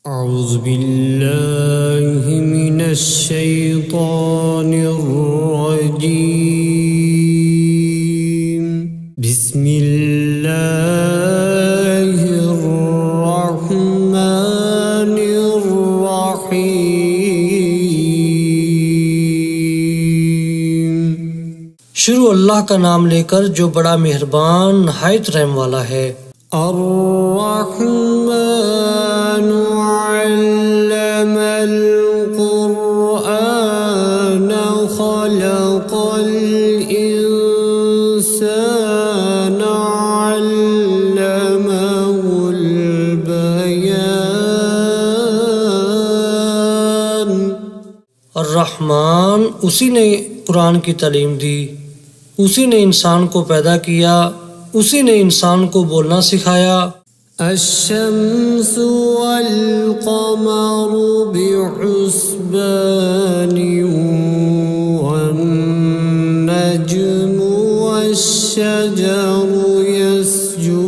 अऊज़ु बिल्लाहि मिनश शैतानिर रजीम। बिस्मिल्लाहिर रहमानिर रहीम। शुरू अल्लाह का नाम लेकर जो बड़ा मेहरबान नहायत रहम वाला है। अर्रहमान अल्लमल कुरआन खलक़ल इंसान अल्लमहुल बयान। अर्रहमान उसी ने कुरान की तालीम दी, उसी ने इंसान को पैदा किया, उसी ने इंसान को बोलना सिखाया। अश्शम्सु वल क़मरु बिहुस्बानि वन नज्मु वश्शजरु यस्जुदान।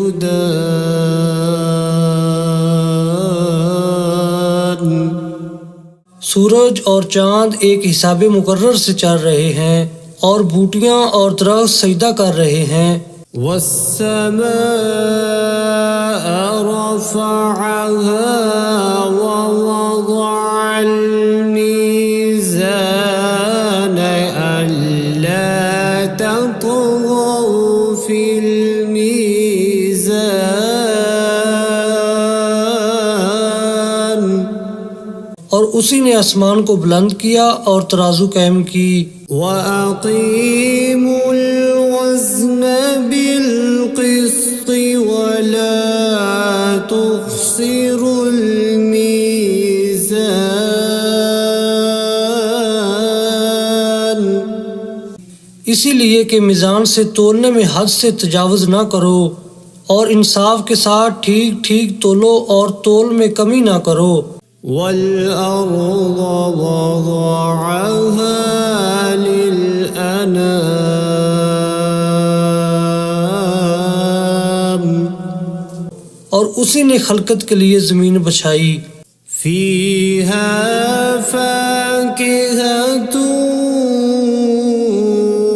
सूरज और चाँद एक हिसाबे मुकर्रर से चल रहे हैं और बूटियां और दरख्त सजदा कर रहे हैं। वस्समाअ रफ़अहा ववضअल मीज़ान अल्ला ततग़ौ फ़िल मीज़ान। और उसी ने आसमान को बुलंद किया और तराजू कायम की। वअक़ीमुल वज़्न बिल क़िस्ति वला तुख़्सिरुल मीज़ान। इसीलिए कि मीज़ान से तोलने में हद से तजावुज़ ना करो और इंसाफ के साथ ठीक ठीक तोलो और तोल में कमी ना करो। वल-अर्ज़ वज़अहा लिल-अनाम। और उसी ने खलकत के लिए ज़मीन बछाई। फ़ीहा फ़ाकिहतु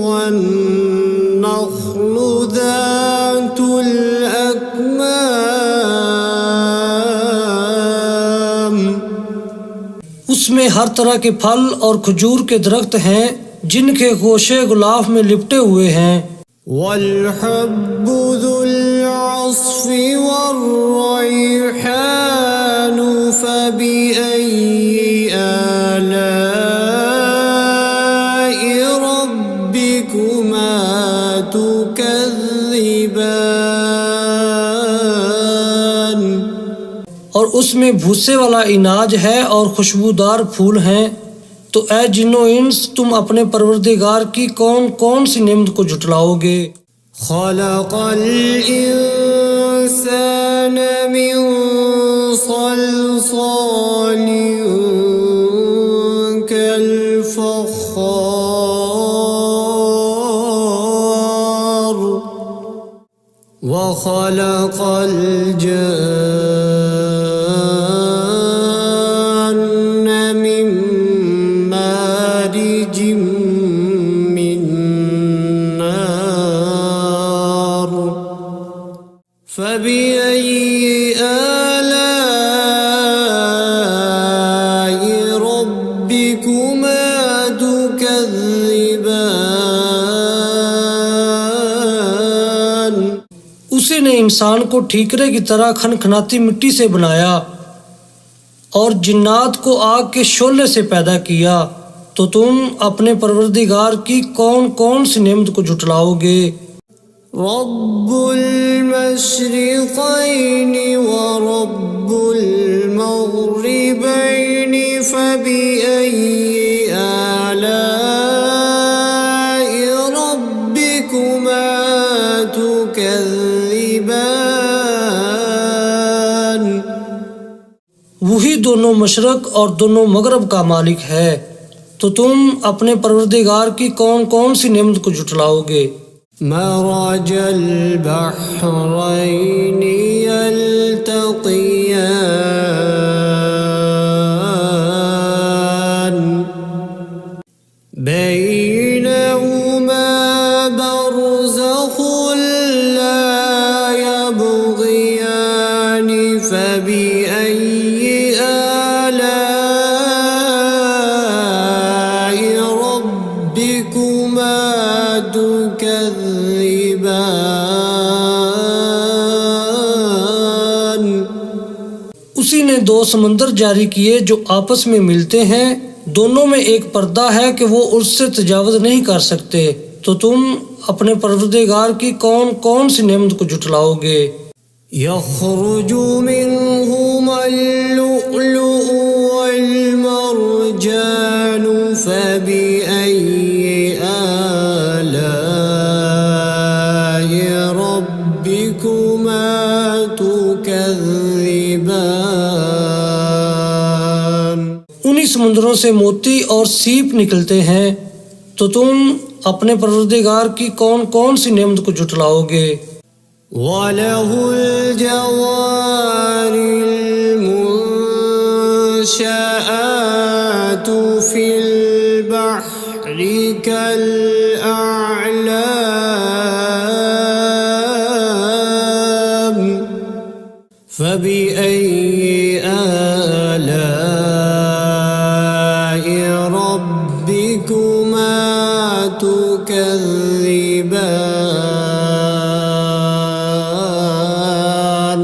वन्नख़्लु ज़ातुल अकमाम। उसमें हर तरह के फल और खजूर के दरख्त हैं जिनके गोशे गुलाफ में लिपटे हुए हैं। वल-हब्बु ज़ुल-अस्फ़ि वर्रैहानु फ़बिअय्यि आलाइ रब्बिकुमा तुकज़्ज़िबान। और उसमें भूसे वाला इनाज है और खुशबूदार फूल हैं। तो ऐ जिन्नो इंस, तुम अपने परवरदिगार की कौन कौन सी नेमत को झुटलाओगे। खलक़ल इंसान मिन सल्सालिन कल फ़ख़्ख़ार व खलक़ल जन्न मिन मारिजिम मिन नार फ़बिअय्यि आलाइ रब्बिकुमा तुकज़्ज़िबान। उसी ने इंसान को ठीकरे की तरह खनखनाती मिट्टी से बनाया और जिन्नात को आग के शोले से पैदा किया। तो तुम अपने परवरदिगार की कौन कौन सी नेमत को झुटलाओगे। रब्बुल मशरिक़ैनि व रब्बुल मग़रिबैनि फ़बिअय्यि आलाइ रब्बिकुमा तुकज़्ज़िबान। वही दोनों मशरक और दोनों मगरब का मालिक है। तो तुम अपने परवरदिगार की कौन कौन सी नेमत को झुटलाओगे। मरजल बहरैनि। यल्तक़ियान। दो समंदर जारी किए जो आपस में मिलते हैं, दोनों में एक पर्दा है कि वो उससे तजावुज़ नहीं कर सकते, तो तुम अपने परवरदिगार की कौन कौन सी नेमत को जुटलाओगे। यख़रुजु मिन्हुमल लुअलुअ वल मरजानु फ़बिअय्यि आलाइ रब्बिकुमा तुकज़्ज़िबान। उन्हीं समुद्रों से मोती और सीप निकलते हैं, तो तुम अपने परवरदिगार की कौन कौन सी नेमत को जुटलाओगे। वलहुल जवारिल मुंशआतु फिल बहरि कल अअलाम फबिअय्यि आलाइ रब्बिकुमा तुकज़्ज़िबान।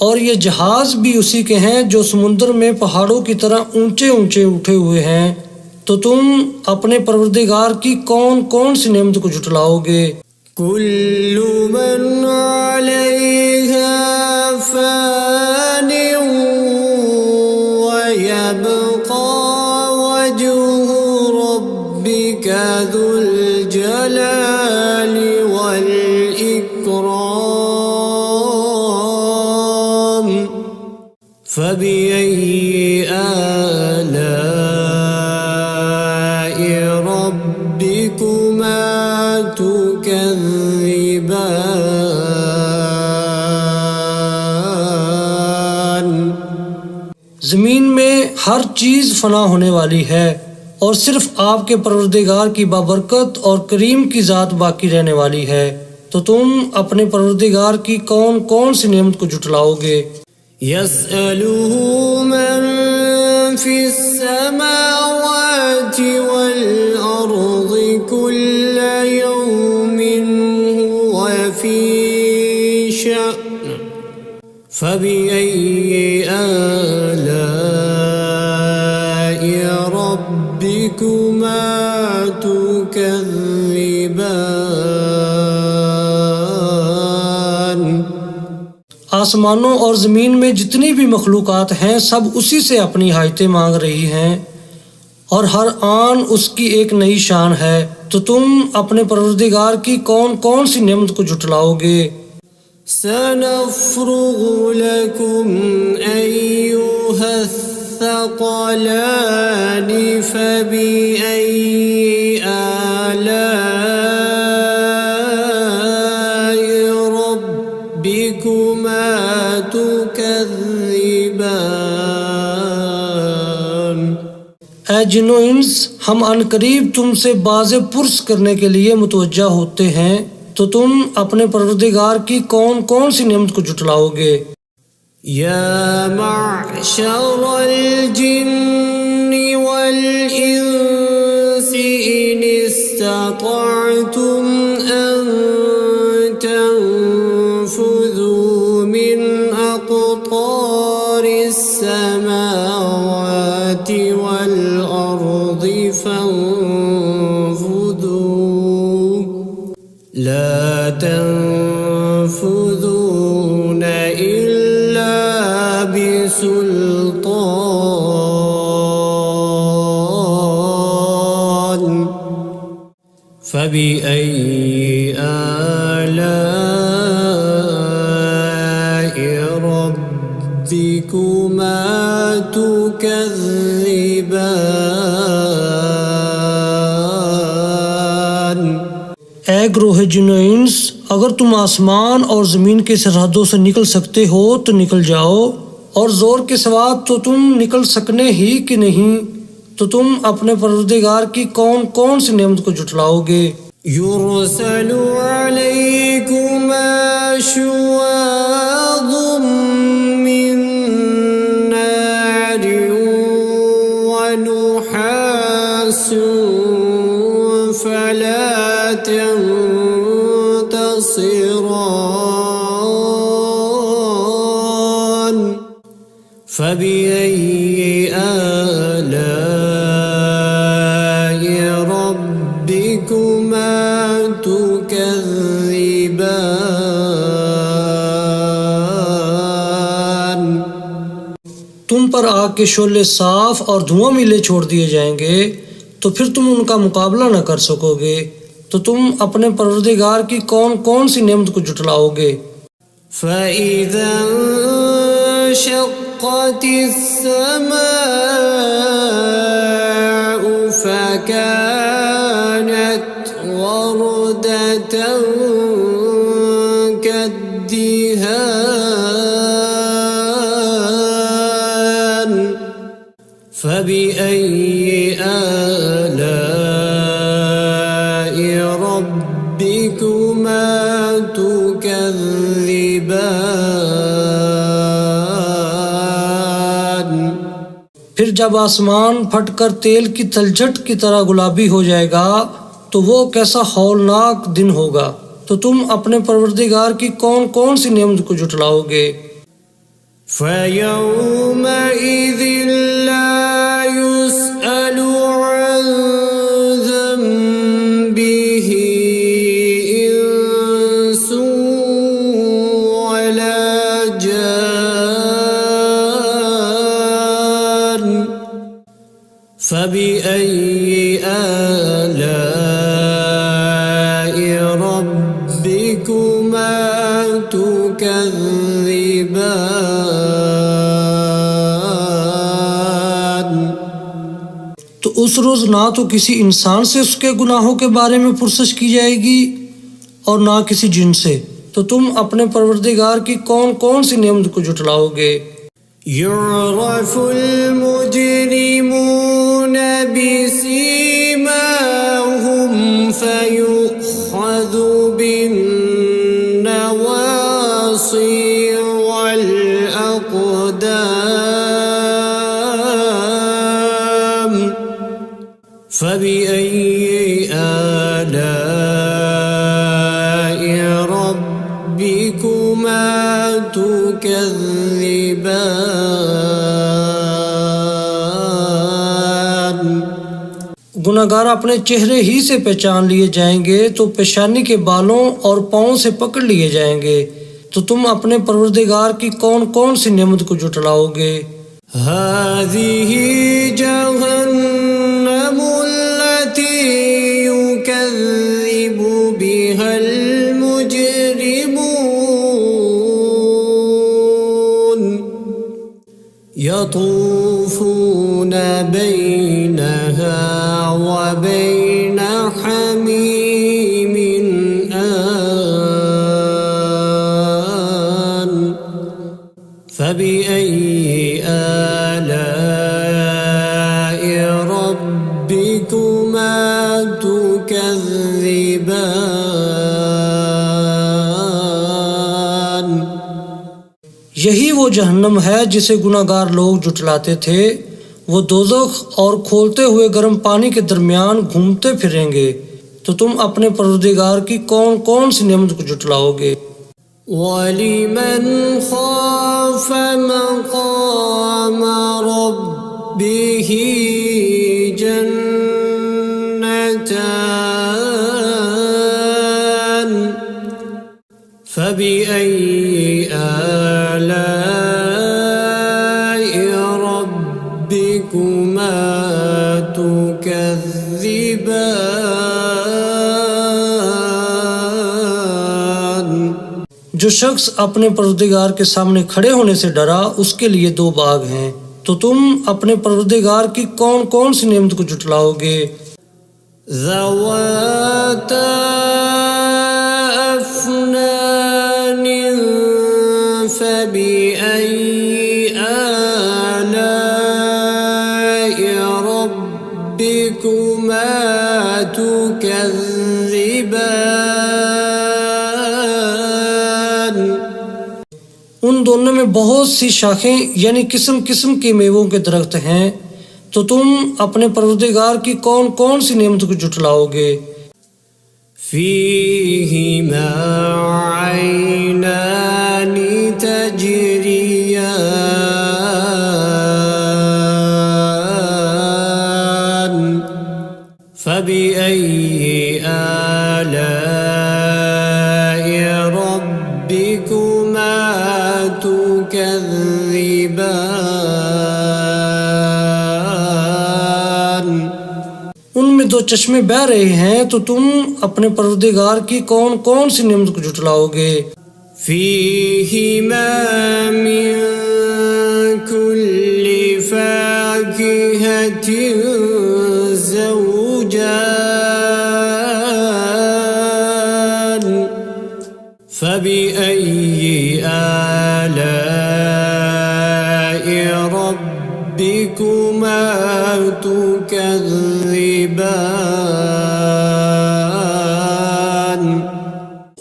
और ये जहाज भी उसी के हैं जो समुद्र में पहाड़ों की तरह ऊंचे ऊंचे उठे हुए हैं, तो तुम अपने परवरदिगार की कौन कौन सी नेमत को जुटलाओगे। कुल्लु मन अलैहा फ़ानिन व यबक़ा वजहु रब्बिका ज़ुल जलालि वल इकराम फ़बिअय्यि आलाइ रब्बिकुमा तुकज़्ज़िबान। जमीन में हर चीज फना होने वाली है और सिर्फ आपके परवरदिगार की बाबरकत और करीम की जात बाकी रहने वाली है, तो तुम अपने परवरदिगार की कौन कौन सी नेमत को जुटलाओगे। यसअलुहु मन फिस्समावाति वल अर्ज़ि कुल्ल यौमिन हुव फी शअन फबिअय्यि आलाइ रब्बिकुमा तुकज़्ज़िबान। आसमानों और ज़मीन में जितनी भी मखलूक़ात हैं सब उसी से अपनी हाजतें मांग रही हैं और हर आन उसकी एक नई शान है, तो तुम अपने परवरदिगार की कौन कौन सी नेमत को जुटलाओगे। सनफ़्रुगु लकुम अय्युहस्सक़लानि फ़बिअय्यि आलाइ रब्बिकुमा तुकज़्ज़िबान। ऐ जिन्नो इंस, हम अनकरीब तुमसे बाज़े पुरस करने के लिए मुतवज्जा होते हैं, तो तुम अपने परवरदिगार की कौन कौन सी नेमत को जुटलाओगे। या मअशरल जिन्नि वल इंसि इन इस्ततअतुम अन तंफुज़ू मिन अक़तारिस समावाति वल अर्ज़ि फंफुज़ू ला तंफुज़ून इल्ला बिसुल्तान फबिअय्यि आलाइ रब्बिकुमा तुकज़्ज़िबान। ऐ ग्रोह जिन्नो इंस, अगर तुम आसमान और ज़मीन के सरहदों से निकल सकते हो तो निकल जाओ, और ज़ोर के सिवा तो तुम निकल सकने ही कि नहीं, तो तुम अपने परवरदिगार की कौन कौन सी नेमत को जुटलाओगे। युरसलु अलैकुमा शुवाज़ुम मिन नारिन व नुहासुन फला तंतसिरान فبأي آلاء ربكما تكذبان तुम पर आग के शोले साफ और धुआं मिले छोड़ दिए जाएंगे तो फिर तुम उनका मुकाबला न कर सकोगे। तो तुम अपने परवरदिगार की कौन कौन सी नेमत को जुटलाओगे। فإذا انشقت السماء فكانت وردة كالدهان فبأي آلاء ربكما تكذبان फिर जब आसमान फटकर तेल की तलछट की तरह गुलाबी हो जाएगा तो वो कैसा हौलनाक दिन होगा। तो तुम अपने परवरदिगार की कौन कौन सी नेमत को जुटलाओगे। فيومئذ لا يسأل عن ذنبه إنس ولا جان فبأي آلاء ربكما تكذبان तो उस रोज ना तो किसी इंसान से उसके गुनाहों के बारे में पुरसश की जाएगी और ना किसी जिन से। तो तुम अपने परवरदिगार की कौन कौन सी नेमत को जुटलाओगे। يعرف المجرمون بسيماهم فيؤخذ بالنواصي والأقدام فبأي آلاء ربكما تكذبان गुनाहगार अपने चेहरे ही से पहचान लिए जाएंगे तो पेशानी के बालों और पाँव से पकड़ लिए जाएंगे। तो तुम अपने परवरदिगार की कौन कौन सी नेमत को जुटलाओगे। هذه جهنم التي يكذب بها المجرمون يطوفون بينها وبين حميم آن فبأي آلاء ربكما تكذبان यही वो जहन्नम है जिसे गुनाहगार लोग जुटलाते थे। वो दोज़ख और खोलते हुए गर्म पानी के दरमियान घूमते फिरेंगे। तो तुम अपने परवरदिगार की कौन कौन सी नेमत को जुटलाओगे। ولمن خاف مقام ربه جنتان فبأي آلاء ربكما تكذبان जो शख्स अपने परवरदिगार के सामने खड़े होने से डरा उसके लिए दो बाग हैं। तो तुम अपने परवरदिगार की कौन कौन सी नेमत को जुटलाओगे। ذواتا أفنان فبأي آلاء ربكما تكذبان उन दोनों में बहुत सी शाखें यानी किस्म किस्म के मेवों के दरख्त हैं। तो तुम अपने परवरदिगार की कौन कौन सी नेमत को जुटलाओगे। فيهما عينان تجريان فبأي آلاء ربكما تكذبان उनमें दो चश्मे बह रहे हैं, तो तुम अपने परवरदिगार की कौन कौन सी नेमत को झुटलाओगे। فيهما من كل فاكهة زوجان فبأي آلاء ربكما تكذبان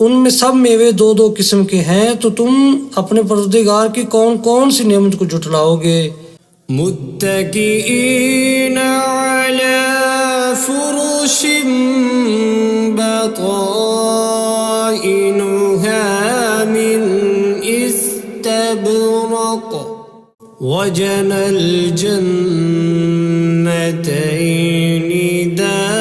उनमें सब मेवे दो दो किस्म के हैं, तो तुम अपने परवरदिगार की कौन कौन सी नेमत को झुटलाओगे। मुत्तकीईन अला फुरुश बताइनुहा मिन इस्तबरक वजनल जन्नतैनि दान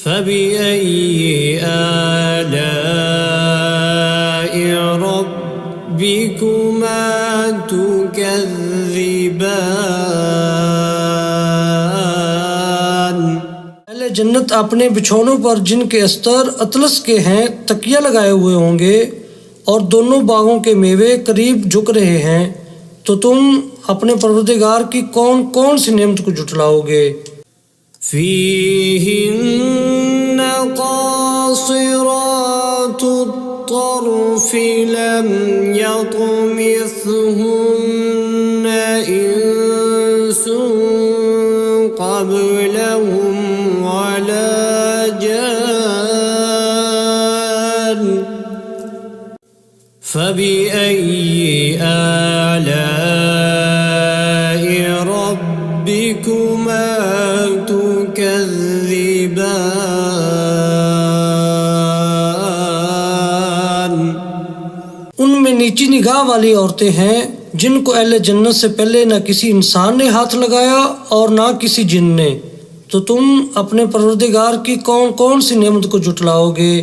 فبأي آلاء ربكما تكذبان पहले जन्नत अपने बिछौनों पर जिनके अस्तर अतलस के हैं तकिया लगाए हुए होंगे और दोनों बागों के मेवे करीब झुक रहे हैं, तो तुम अपने परवरदिगार की कौन कौन सी नेमत को झुटलाओगे। فيهن قاصرات الطرف لم يطمثهن إنس قبلهم ولا جان فبأي آلاء ربكما تكذبان उनमें नीची निगाह वाली औरतें हैं जिनको अहले जन्नत से पहले न किसी इंसान ने हाथ लगाया और ना किसी जिन ने, तो तुम अपने परवरदिगार की कौन कौन सी नेमत को झुटलाओगे।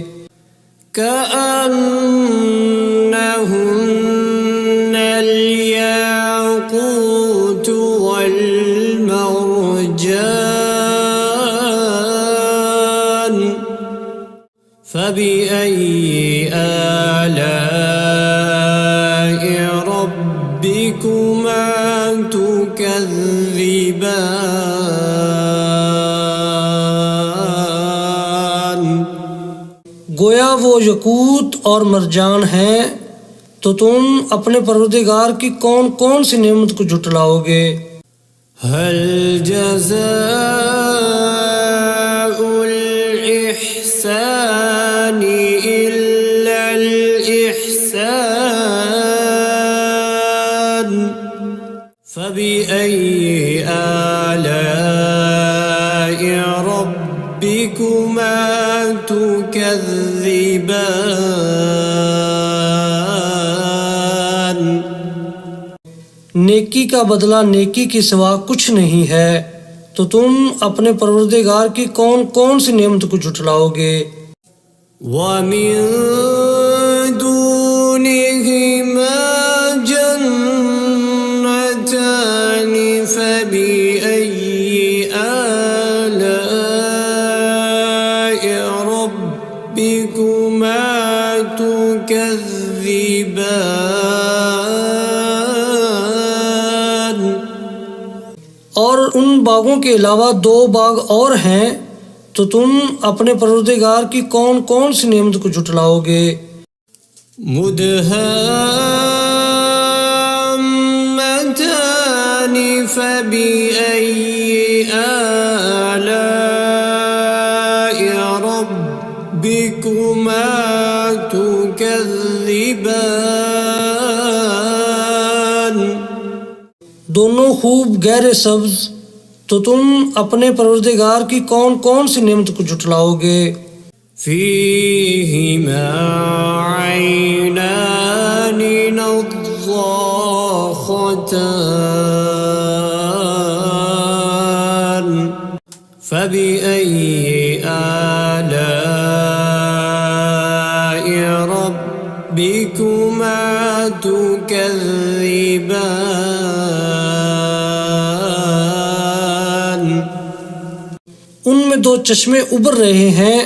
كأنهن الياقوت والمرجان فبأي آلاء ربكما تكذبان गोया वो यकूत और मरजान हैं, तो तुम अपने परवरदिगार की कौन कौन सी नेमत को झुटलाओगे। هل جزاء الإحسان إلا الإحسان فبأي آلاء ربكما تكذبان नेकी का बदला नेकी के सिवा कुछ नहीं है, तो तुम अपने परवरदिगार की कौन कौन सी नेमत को झुटलाओगे। ومن دونهما جنتان فبأي آلاء ربكما تكذبان और उन बागों के अलावा दो बाग और हैं, तो तुम अपने परवरदिगार की कौन कौन सी नेमत को झुटलाओगे। مدهامتان فبأي آلاء ربكما تكذبان दोनों खूब गहरे सब्ज, तो तुम अपने परवरदिगार की कौन कौन सी नेमत को झुटलाओगे। فيهما عينان نضاختان فبأي آلاء ربكما تكذبان उनमें दो चश्मे उबर रहे हैं,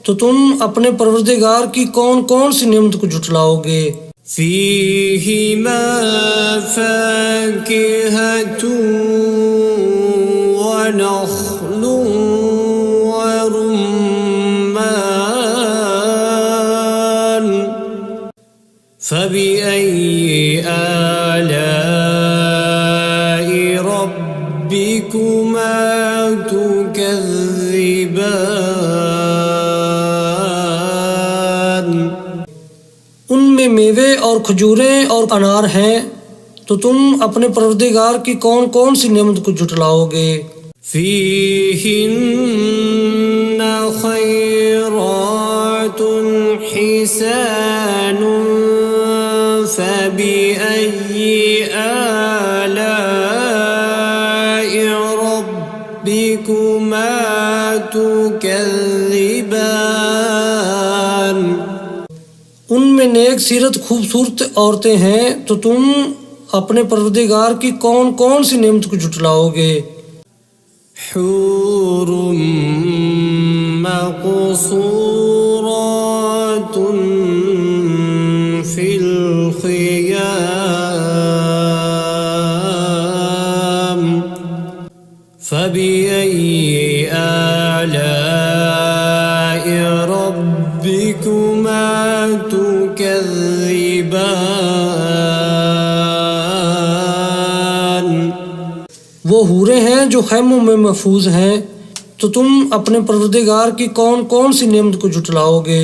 तो तुम अपने परवरदिगार की कौन कौन सी नेमत को झुटलाओगे। فيهما فاكهة ونخل ورمان فبأي آلاء ربكما تكذبان उनमें मेवे और खजूरें और अनार हैं, तो तुम अपने परवरदिगार की कौन कौन सी नेमत को झुटलाओगे। فيهن خيرات حسان فبأي آلاء ربكما تكذبان उनमें नेक सीरत खूबसूरत औरतें हैं, तो तुम अपने परवरदिगार की कौन कौन सी नेमत को झुटलाओगे। حور مقصورات في الخيام فبأي آلاء ربكما تكذبان वो हूरें हैं जो खैमों में महफूज हैं, तो तुम अपने परवरदिगार की कौन कौन सी नेमत को झुटलाओगे।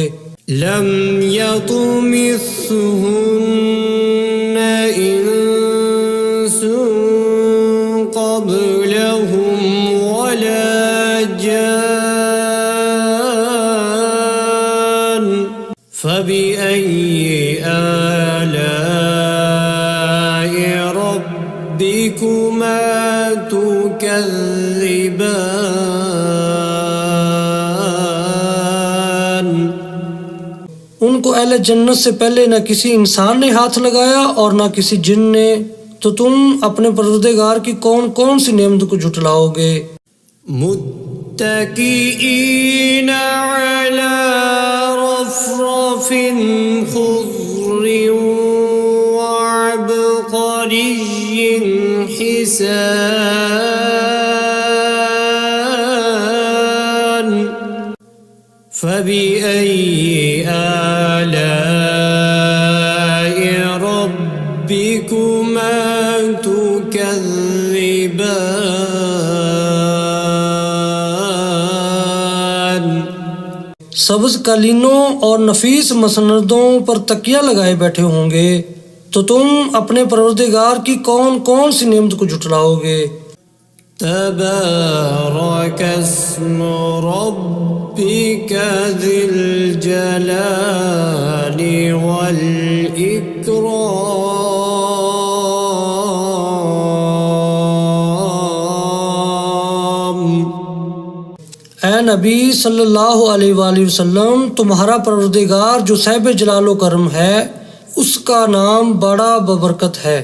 لم يطمثهن إنس قبلهم ولا جان فبأي آلاء ربكما تكذبان उनको अहले जन्नत से पहले न किसी इंसान ने हाथ लगाया और न किसी जिन ने, तो तुम अपने परवरदिगार की कौन कौन सी नेमत को झुटलाओगे। मुत्तकीईन अला रफ़रफ़िन ख़ुज़्र वअबक़रिय्यिन हिसान فبأي آلاء ربكما تكذبان सब्ज कालीनों और नफीस मसनदों पर तकिया लगाए बैठे होंगे, तो तुम अपने परवरदिगार की कौन कौन सी नेमत को झुटलाओगे। تبارك اسم ربك ذي الجلال والإكرام ऐ नबी सल्लल्लाहु अलैहि वसल्लम, तुम्हारा परवरदिगार जो साहिब जलालो करम है, उसका नाम बड़ा बबरकत है।